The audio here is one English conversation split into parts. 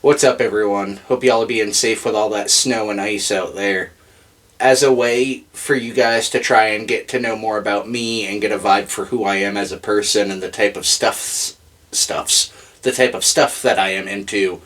What's up, everyone? Hope y'all are being safe with all that snow and ice out there. As a way for you guys to try and get to know more about me and get a vibe for who I am as a person and the type of stuff that I am into,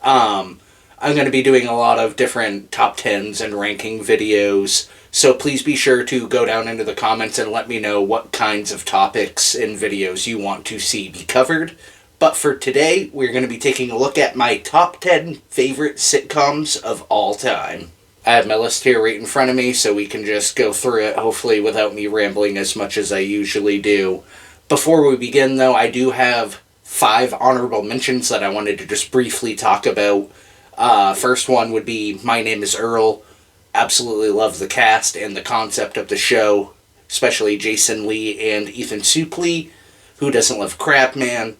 I'm going to be doing a lot of different top 10s and ranking videos, so please be sure to go down into the comments and let me know what kinds of topics and videos you want to see be covered. But for today, we're going to be taking a look at my top 10 favorite sitcoms of all time. I have my list here right in front of me, so we can just go through it, hopefully without me rambling as much as I usually do. Before we begin, though, I do have 5 honorable mentions that I wanted to just briefly talk about. First one would be My Name is Earl. Absolutely love the cast and the concept of the show, especially Jason Lee and Ethan Suplee. Who doesn't love Crap Man?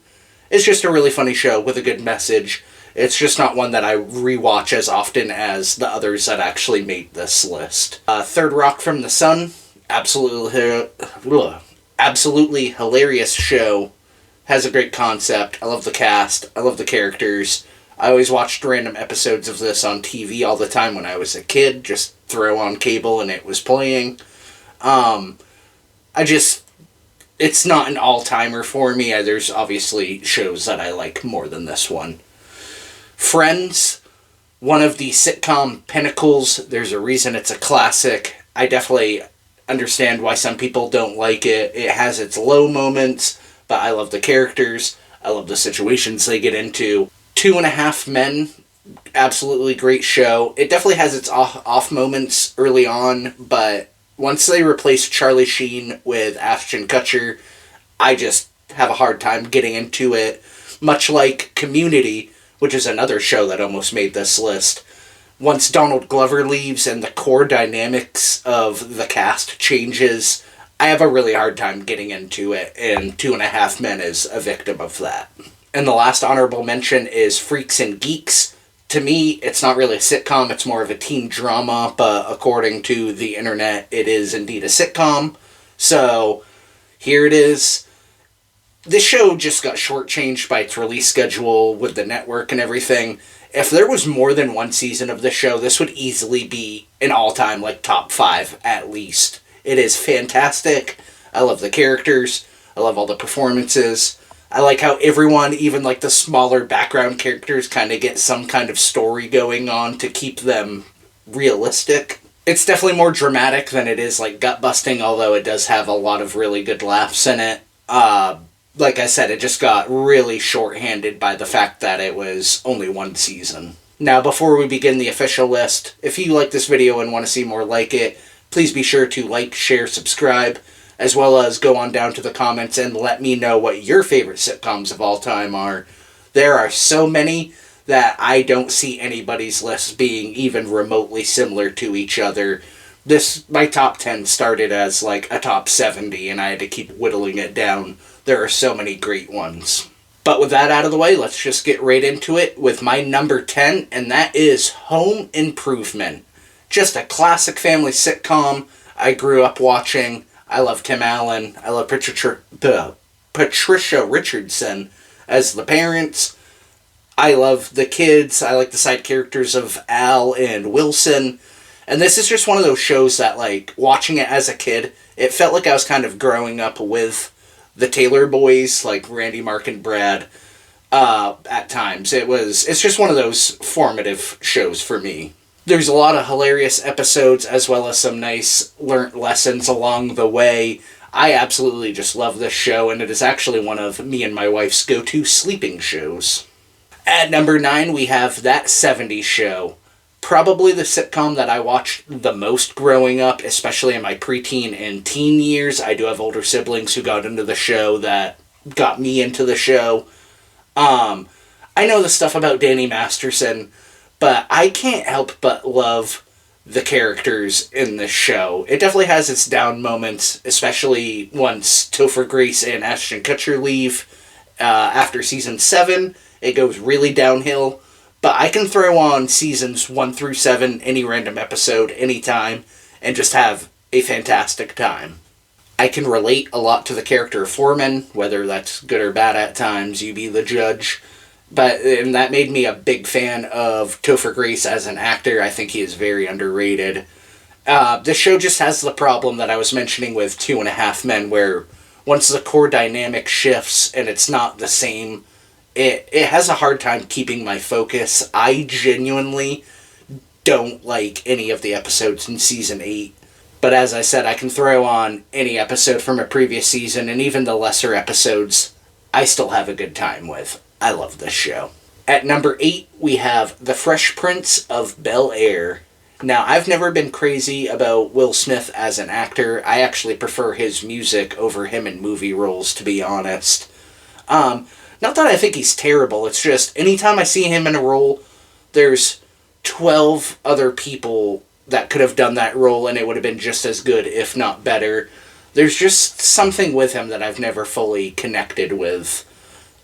It's just a really funny show with a good message. It's just not one that I rewatch as often as the others that actually made this list. Third Rock from the Sun. Absolutely hilarious show. Has a great concept. I love the cast. I love the characters. I always watched random episodes of this on TV all the time when I was a kid. Just throw on cable and it was playing. It's not an all-timer for me. There's obviously shows that I like more than this one. Friends, one of the sitcom pinnacles. There's a reason it's a classic. I definitely understand why some people don't like it. It has its low moments, but I love the characters. I love the situations they get into. 2.5 Men, absolutely great show. It definitely has its off moments early on, but once they replace Charlie Sheen with Ashton Kutcher, I just have a hard time getting into it. Much like Community, which is another show that almost made this list. Once Donald Glover leaves and the core dynamics of the cast changes, I have a really hard time getting into it, and 2.5 Men is a victim of that. And the last honorable mention is Freaks and Geeks. To me, it's not really a sitcom, it's more of a teen drama, but according to the internet, it is indeed a sitcom. So, here it is. This show just got shortchanged by its release schedule with the network and everything. If there was more than one season of this show, this would easily be an all-time, top 5 at least. It is fantastic. I love the characters. I love all the performances. I like how everyone, even the smaller background characters, kind of get some kind of story going on to keep them realistic. It's definitely more dramatic than it is gut-busting, although it does have a lot of really good laughs in it. Like I said, it just got really shorthanded by the fact that it was only one season. Now, before we begin the official list, if you like this video and want to see more like it, please be sure to like, share, subscribe, as well as go on down to the comments and let me know what your favorite sitcoms of all time are. There are so many that I don't see anybody's list being even remotely similar to each other. My top 10 started as a top 70, and I had to keep whittling it down. There are so many great ones. But with that out of the way, let's just get right into it with my number 10, and that is Home Improvement. Just a classic family sitcom I grew up watching. I love Tim Allen. I love Patricia Richardson as the parents. I love the kids. I like the side characters of Al and Wilson. And this is just one of those shows that, watching it as a kid, it felt like I was kind of growing up with the Taylor boys, like Randy, Mark, and Brad, at times. It's just one of those formative shows for me. There's a lot of hilarious episodes, as well as some nice learnt lessons along the way. I absolutely just love this show, and it is actually one of me and my wife's go-to sleeping shows. At number 9, we have That 70s Show. Probably the sitcom that I watched the most growing up, especially in my preteen and teen years. I do have older siblings who got into the show that got me into the show. I know the stuff about Danny Masterson, but I can't help but love the characters in this show. It definitely has its down moments, especially once Topher Grace and Ashton Kutcher leave. After season 7, it goes really downhill. But I can throw on seasons 1 through 7, any random episode, anytime, and just have a fantastic time. I can relate a lot to the character of Foreman, whether that's good or bad at times, you be the judge. And that made me a big fan of Topher Grace as an actor. I think he is very underrated. This show just has the problem that I was mentioning with Two and a Half Men, where once the core dynamic shifts and it's not the same, it has a hard time keeping my focus. I genuinely don't like any of the episodes in season 8. But as I said, I can throw on any episode from a previous season, and even the lesser episodes, I still have a good time with. I love this show. At number 8, we have The Fresh Prince of Bel-Air. Now, I've never been crazy about Will Smith as an actor. I actually prefer his music over him in movie roles, to be honest. Not that I think he's terrible, it's just anytime I see him in a role, there's 12 other people that could have done that role and it would have been just as good, if not better. There's just something with him that I've never fully connected with.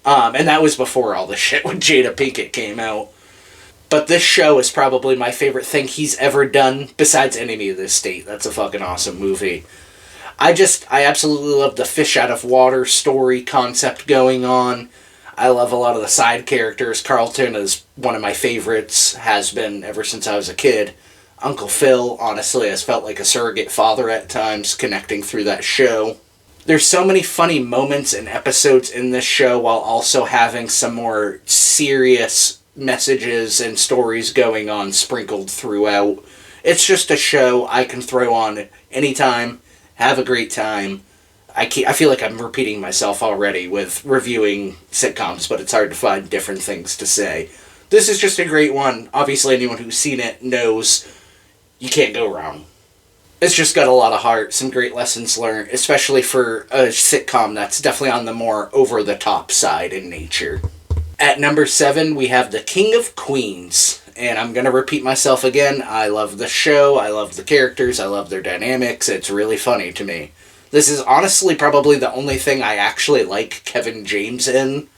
And that was before all the shit with Jada Pinkett came out. But this show is probably my favorite thing he's ever done, besides Enemy of the State. That's a fucking awesome movie. I absolutely love the fish out of water story concept going on. I love a lot of the side characters. Carlton is one of my favorites, has been ever since I was a kid. Uncle Phil, honestly, has felt like a surrogate father at times, connecting through that show. There's so many funny moments and episodes in this show, while also having some more serious messages and stories going on sprinkled throughout. It's just a show I can throw on anytime, have a great time. I feel like I'm repeating myself already with reviewing sitcoms, but it's hard to find different things to say. This is just a great one. Obviously, anyone who's seen it knows you can't go wrong. It's just got a lot of heart, some great lessons learned, especially for a sitcom that's definitely on the more over-the-top side in nature. At number 7, we have The King of Queens. And I'm going to repeat myself again. I love the show, I love the characters, I love their dynamics. It's really funny to me. This is honestly probably the only thing I actually like Kevin James in.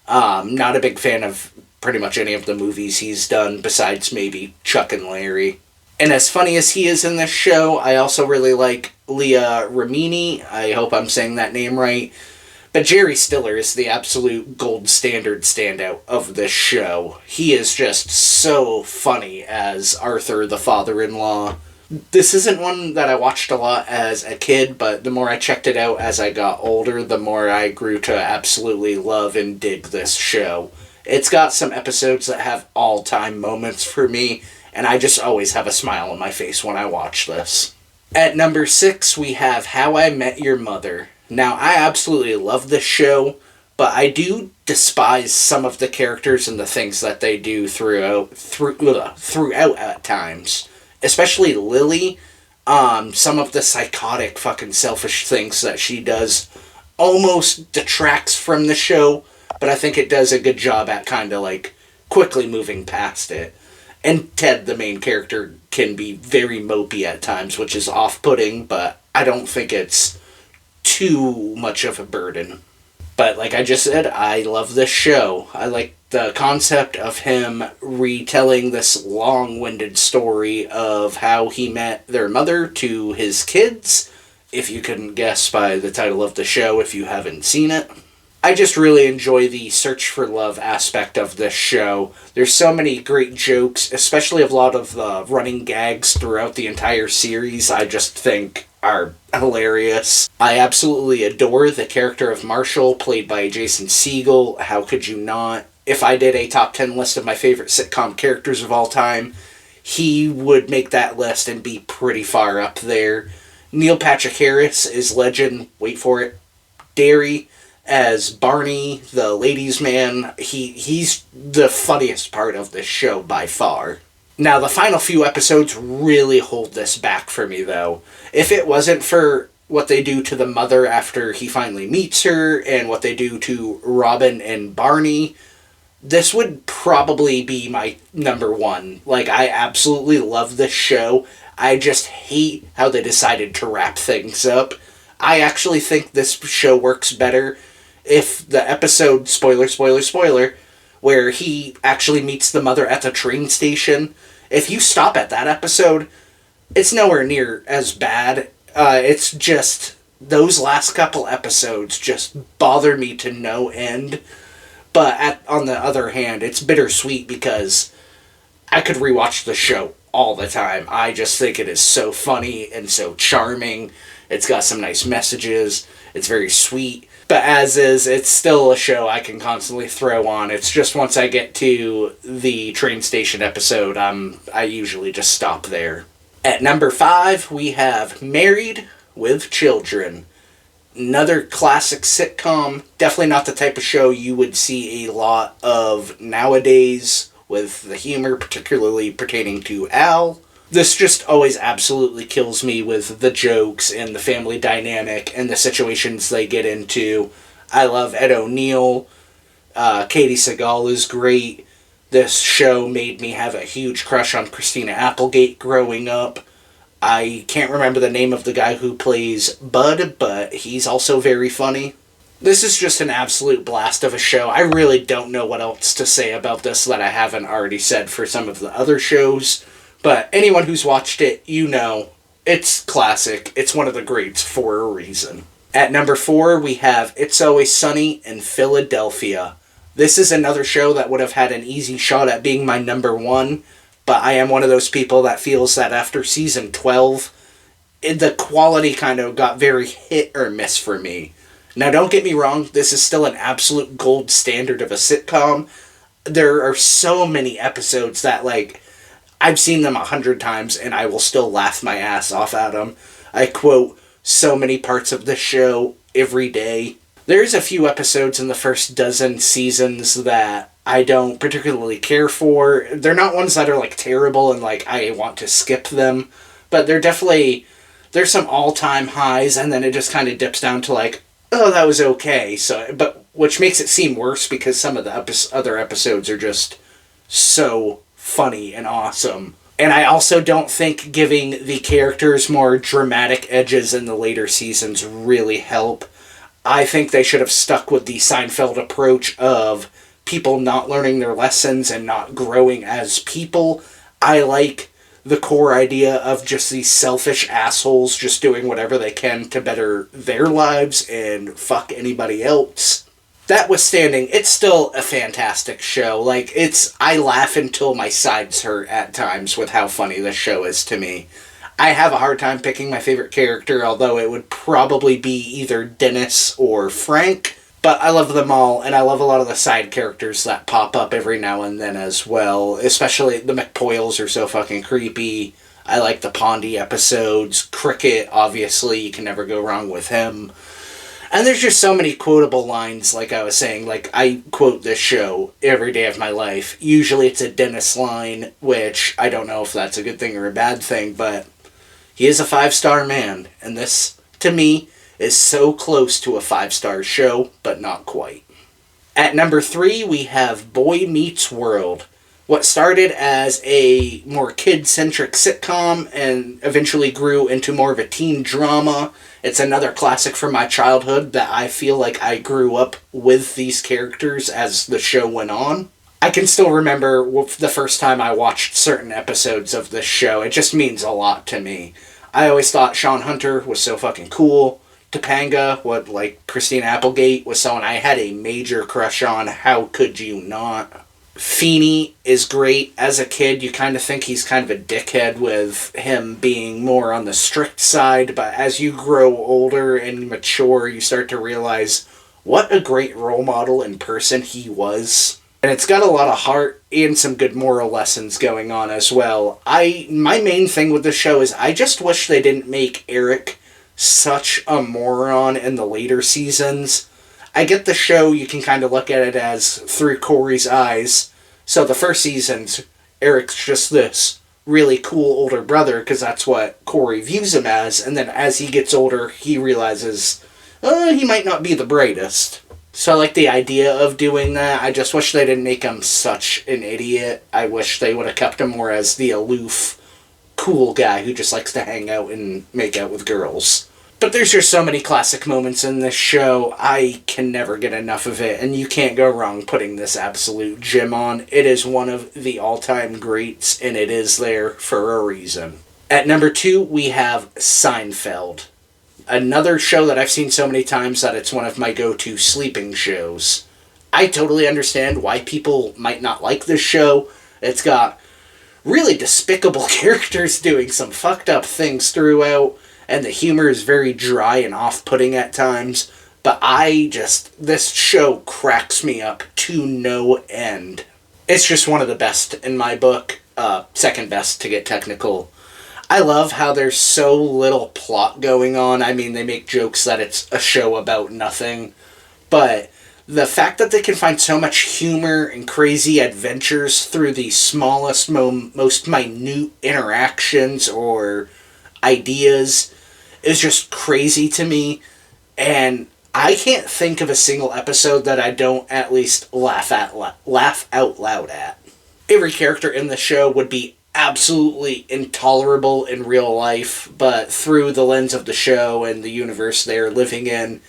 Not a big fan of pretty much any of the movies he's done, besides maybe Chuck and Larry. And as funny as he is in this show, I also really like Leah Remini. I hope I'm saying that name right. But Jerry Stiller is the absolute gold standard standout of this show. He is just so funny as Arthur, the father-in-law. This isn't one that I watched a lot as a kid, but the more I checked it out as I got older, the more I grew to absolutely love and dig this show. It's got some episodes that have all-time moments for me, and I just always have a smile on my face when I watch this. At number 6, we have How I Met Your Mother. Now, I absolutely love this show, but I do despise some of the characters and the things that they do throughout at times. Especially Lily. Some of the psychotic fucking selfish things that she does almost detracts from the show, but I think it does a good job at kind of like quickly moving past it. And Ted, the main character, can be very mopey at times, which is off-putting, but I don't think it's too much of a burden. But like I just said, I love this show. I like the concept of him retelling this long-winded story of how he met their mother to his kids, if you couldn't guess by the title of the show if you haven't seen it. I just really enjoy the search for love aspect of this show. There's so many great jokes, especially a lot of the running gags throughout the entire series I just think are hilarious. I absolutely adore the character of Marshall, played by Jason Segel. How could you not? If I did a top 10 list of my favorite sitcom characters of all time, he would make that list and be pretty far up there. Neil Patrick Harris is legend, wait for it, Derry, as Barney, the ladies' man. He's the funniest part of this show by far. Now, the final few episodes really hold this back for me, though. If it wasn't for what they do to the mother after he finally meets her, and what they do to Robin and Barney, this would probably be my number 1. Like, I absolutely love this show. I just hate how they decided to wrap things up. I actually think this show works better if the episode, spoiler, where he actually meets the mother at the train station, if you stop at that episode, it's nowhere near as bad. It's just, those last couple episodes just bother me to no end. But on the other hand, it's bittersweet because I could rewatch the show all the time. I just think it is so funny and so charming. It's got some nice messages. It's very sweet. But as is, it's still a show I can constantly throw on. It's just once I get to the train station episode, I usually just stop there. At number 5, we have Married with Children. Another classic sitcom. Definitely not the type of show you would see a lot of nowadays with the humor, particularly pertaining to Al. This just always absolutely kills me with the jokes and the family dynamic and the situations they get into. I love Ed O'Neill. Katie Sagal is great. This show made me have a huge crush on Christina Applegate growing up. I can't remember the name of the guy who plays Bud, but he's also very funny. This is just an absolute blast of a show. I really don't know what else to say about this that I haven't already said for some of the other shows. But anyone who's watched it, you know, it's classic. It's one of the greats for a reason. At number 4, we have It's Always Sunny in Philadelphia. This is another show that would have had an easy shot at being my number 1, but I am one of those people that feels that after season 12, the quality kind of got very hit or miss for me. Now, don't get me wrong, this is still an absolute gold standard of a sitcom. There are so many episodes that, like, I've seen them 100 times and I will still laugh my ass off at them. I quote so many parts of the show every day. There's a few episodes in the first dozen seasons that I don't particularly care for. They're not ones that are like terrible and like I want to skip them, but they're definitely, there's some all-time highs and then it just kind of dips down to like, oh, that was okay. So, but which makes it seem worse because some of the other episodes are just so funny and awesome. And I also don't think giving the characters more dramatic edges in the later seasons really help. I think they should have stuck with the Seinfeld approach of people not learning their lessons and not growing as people. I like the core idea of just these selfish assholes just doing whatever they can to better their lives and fuck anybody else. That withstanding, it's still a fantastic show. Like, I laugh until my sides hurt at times with how funny this show is to me. I have a hard time picking my favorite character, although it would probably be either Dennis or Frank. But I love them all, and I love a lot of the side characters that pop up every now and then as well. Especially the McPoyles are so fucking creepy. I like the Pondy episodes. Cricket, obviously, you can never go wrong with him. And there's just so many quotable lines, like I was saying. Like, I quote this show every day of my life. Usually it's a Dennis line, which I don't know if that's a good thing or a bad thing, but he is a 5-star man. And this, to me, is so close to a 5-star show, but not quite. At number 3, we have Boy Meets World. What started as a more kid-centric sitcom and eventually grew into more of a teen drama. It's another classic from my childhood that I feel like I grew up with these characters as the show went on. I can still remember the first time I watched certain episodes of this show. It just means a lot to me. I always thought Sean Hunter was so fucking cool. Topanga, like Christina Applegate, was someone I had a major crush on. How could you not? Feeney is great. As a kid, you kind of think he's kind of a dickhead with him being more on the strict side, but as you grow older and mature, you start to realize what a great role model in person he was. And it's got a lot of heart and some good moral lessons going on as well. My main thing with the show is I just wish they didn't make Eric such a moron in the later seasons. I get the show, you can kind of look at it as through Corey's eyes. So the first seasons, Eric's just this really cool older brother, because that's what Corey views him as. And then as he gets older, he realizes, he might not be the brightest. So I like the idea of doing that. I just wish they didn't make him such an idiot. I wish they would have kept him more as the aloof, cool guy who just likes to hang out and make out with girls. But there's just so many classic moments in this show, I can never get enough of it, and you can't go wrong putting this absolute gem on. It is one of the all-time greats, and it is there for a reason. At number 2, we have Seinfeld. Another show that I've seen so many times that it's one of my go-to sleeping shows. I totally understand why people might not like this show. It's got really despicable characters doing some fucked up things throughout, and the humor is very dry and off-putting at times. But this show cracks me up to no end. It's just one of the best in my book. Second best to get technical. I love how there's so little plot going on. I mean, they make jokes that it's a show about nothing. But the fact that they can find so much humor and crazy adventures through the smallest, most minute interactions or ideas is just crazy to me. And I can't think of a single episode that I don't at least laugh out loud at. Every character in the show would be absolutely intolerable in real life, but through the lens of the show and the universe they're living in,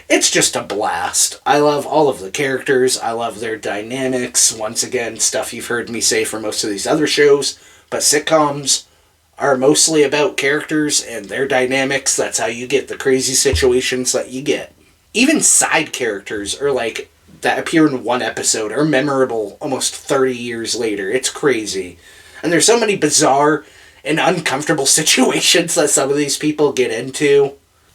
it's just a blast. I love all of the characters. I love their dynamics. Once again, stuff you've heard me say for most of these other shows, but sitcoms are mostly about characters and their dynamics. That's how you get the crazy situations that you get. Even side characters are like that appear in one episode are memorable almost 30 years later. It's crazy. And there's so many bizarre and uncomfortable situations that some of these people get into.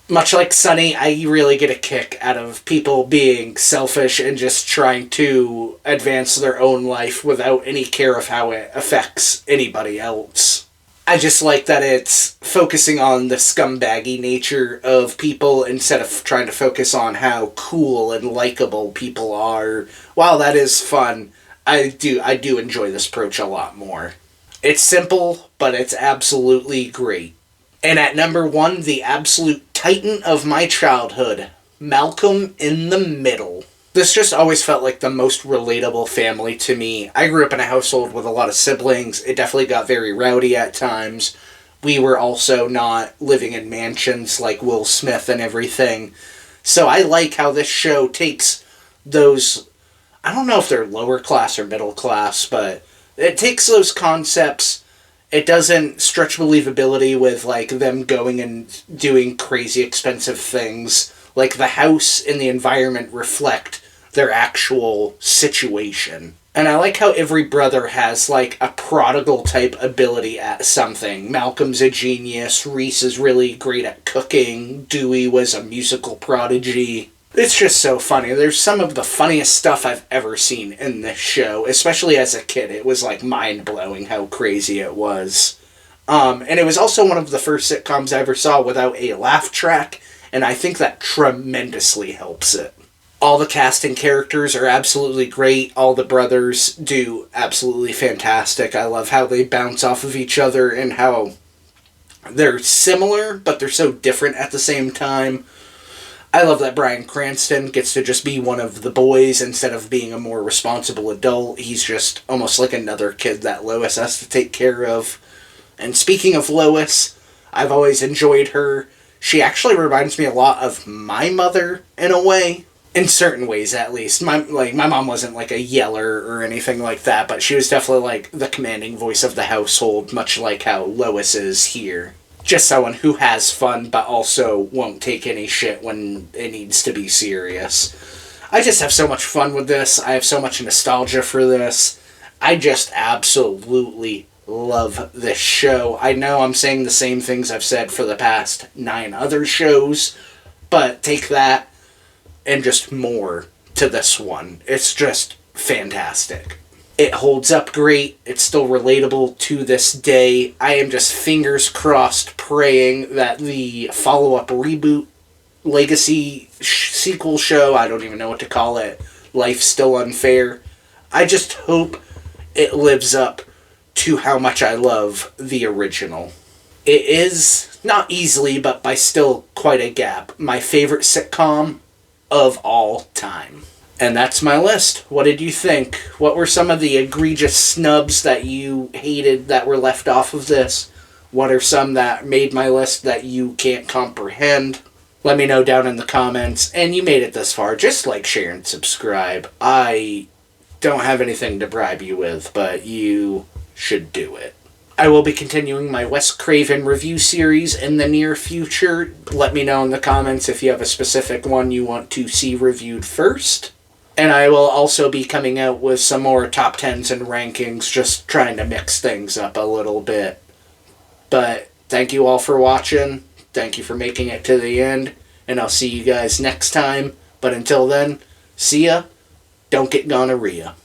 Much like Sunny, I really get a kick out of people being selfish and just trying to advance their own life without any care of how it affects anybody else. I just like that it's focusing on the scumbaggy nature of people instead of trying to focus on how cool and likable people are. While that is fun, I do enjoy this approach a lot more. It's simple, but it's absolutely great. And at number 1, the absolute titan of my childhood, Malcolm in the Middle. This just always felt like the most relatable family to me. I grew up in a household with a lot of siblings. It definitely got very rowdy at times. We were also not living in mansions like Will Smith and everything. So I like how this show takes those, I don't know if they're lower class or middle class, but it takes those concepts. It doesn't stretch believability with like them going and doing crazy expensive things. Like the house and the environment reflect their actual situation. And I like how every brother has like a prodigal type ability at something. Malcolm's a genius, Reese is really great at cooking, Dewey was a musical prodigy. It's just so funny. There's some of the funniest stuff I've ever seen in this show, especially as a kid. It was like mind-blowing how crazy it was. And it was also one of the first sitcoms I ever saw without a laugh track, and I think that tremendously helps it. All the casting characters are absolutely great. All the brothers do absolutely fantastic. I love how they bounce off of each other and how they're similar, but they're so different at the same time. I love that Bryan Cranston gets to just be one of the boys instead of being a more responsible adult. He's just almost like another kid that Lois has to take care of. And speaking of Lois, I've always enjoyed her. She actually reminds me a lot of my mother in a way. In certain ways, at least. My mom wasn't like a yeller or anything like that, but she was definitely like the commanding voice of the household, much like how Lois is here. Just someone who has fun, but also won't take any shit when it needs to be serious. I just have so much fun with this. I have so much nostalgia for this. I just absolutely love this show. I know I'm saying the same things I've said for the past 9 other shows, but take that and just more to this one. It's just fantastic. It holds up great. It's still relatable to this day. I am just fingers crossed praying that the follow-up reboot legacy sequel show, I don't even know what to call it, Life's Still Unfair, I just hope it lives up to how much I love the original. It is, not easily, but by still quite a gap, my favorite sitcom of all time. And that's my list. What did you think? What were some of the egregious snubs that you hated that were left off of this? What are some that made my list that you can't comprehend? Let me know down in the comments. And you made it this far. Just like, share, and subscribe. I don't have anything to bribe you with, but you should do it. I will be continuing my Wes Craven review series in the near future. Let me know in the comments if you have a specific one you want to see reviewed first. And I will also be coming out with some more top 10s and rankings, just trying to mix things up a little bit. But thank you all for watching. Thank you for making it to the end. And I'll see you guys next time. But until then, see ya. Don't get gonorrhea.